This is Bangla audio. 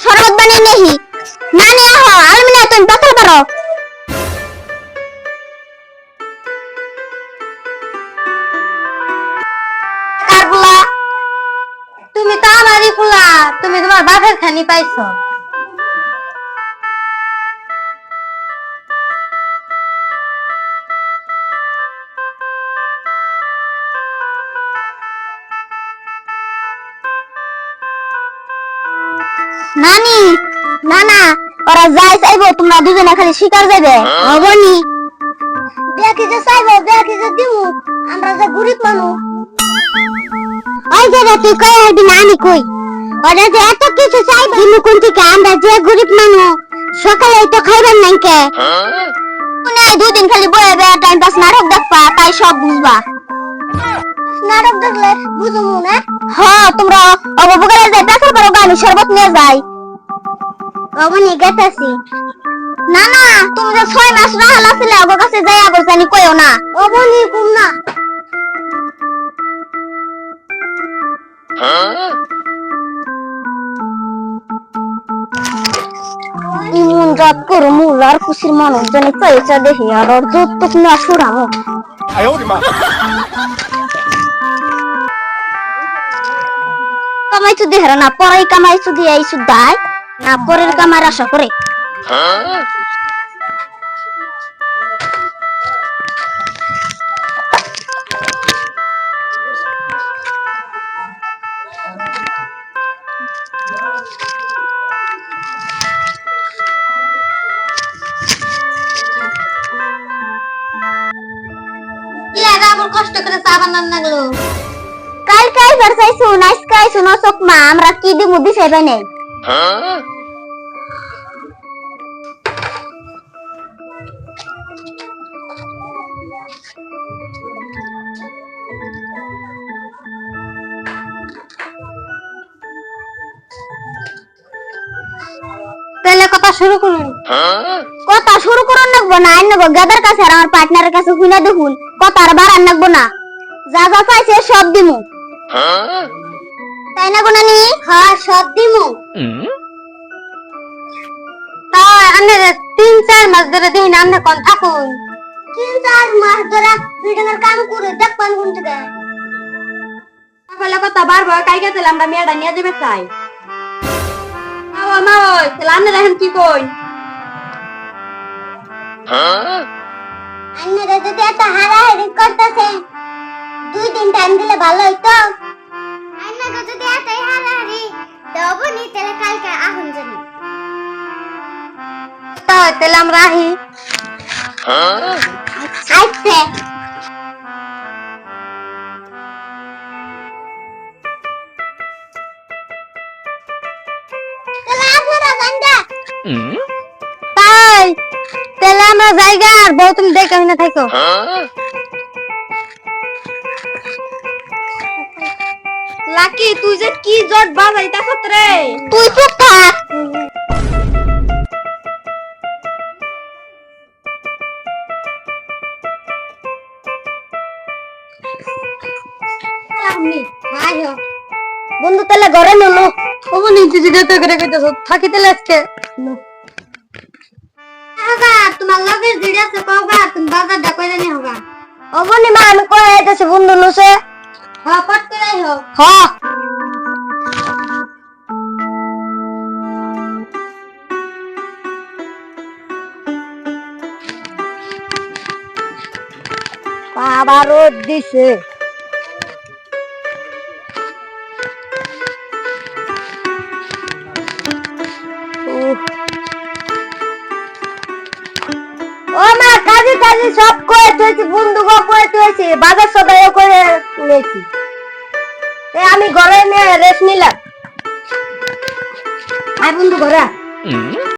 শরবত বানিয়ে নেহি নানি আহ আলমিনা তুমি বাতাল পারো কারগুলা তুমি তো আমারই কুলা তুমি তোমার বাপের খানি পাইছো নানি নানা ওরা যাই চাইবো তোমরা দুজনে খালি শিকার যাবে হবনি দেখি যে চাইবো দেখি যে দিমু আমরা যে গরিব মানুষ ওই যে তুই কই আসবি না আমি কই ওরা যে এত কিছু চাইবে দিমু কোন থেকে আমরা যে গরিব মানুষ সকালে তো খাইবেন নাই কে শুনে দুদিন খালি বয়ে বে টাইম পাস নাটক দেখবা তাই সব বুঝবা নাটক দেখলে বুঝবো না হ্যাঁ তোমরা অববুকারে যাই পেছাল পারো আমি শরবত নিয়ে যাই অবনি গেতাছি না না তুমি যে 6 মাস রাহাল আছিলে ওগো কাছে যাই আবার জানি কইও না অবনি কুম না ইমন রাত করো মুলার খুশির মানুষ জানি পয়সা দেখি আর ওর যৌতুক না সুরামো কামাই চুদি হেরা না পরাই কামাই চুদি এই সুদাই না পরের কামার আশা করে কষ্ট করে চা বানান লাগলো কাল কাই বরসাইছু নাইস কাই শুনো সকমা আমরা কি দি মুদি সেবাই নাই তাহলে কথা শুরু করুন কথা শুরু করুন লাগবো না আইন গো গাদার কাছে আর আমার পার্টনারের কাছে শুনে দেখুন কথা আর বাড়ান লাগবো না যা যা চাইছে সব দিমু তাই না গো নানি হ্যাঁ সব দিমু তাই আনে 3-4 মাস ধরে দিন আনে কোন থাকুন 3-4 মাস ধরে বিল্ডিংয়ের কাম করে দেখবান কোন থেকে তাহলে কথা বারবার কাইকে তেল আমরা মেয়েটা নিয়ে যাবে চাই মা ওই তেল আনে রাখেন কি কই আন্নে যদি এত হারাহারি করতেছে 2 দিন টাইম দিলে ভালো হইতো আন্নে যদি এত হারাহারি দেবনি তাহলে কালকে আহুন জানি তাহলে আমরা আহি আইছে তাই তাহলে আমরা জায়গা আর বউ তুমি দেখে না থাকো লাকি তুই যে কি জট বাজাইতাছ রে তুই চুপ থাক বন্ধু তাহলে ঘরে নলো ওমন নিচে যেতে করে কইতাছ থাকি তাহলে আজকে আগা তোমার লগে জিড়া আছে কওগা তুমি বাজার দা কইরা নি হোগা ওবনি মা আমি কই আইতাছে বন্ধু লসে হ্যাঁ পট করে আইও হ্যাঁ বাবা রোদ দিছে ও মা কাজে কাজে সব করে তুইছি বন্ধু গো করে তুইছি বাজার সদাই করে নিয়েছি আমি ঘরে নিয়ে রেস্ট নিলাম আই বন্ধু ঘরে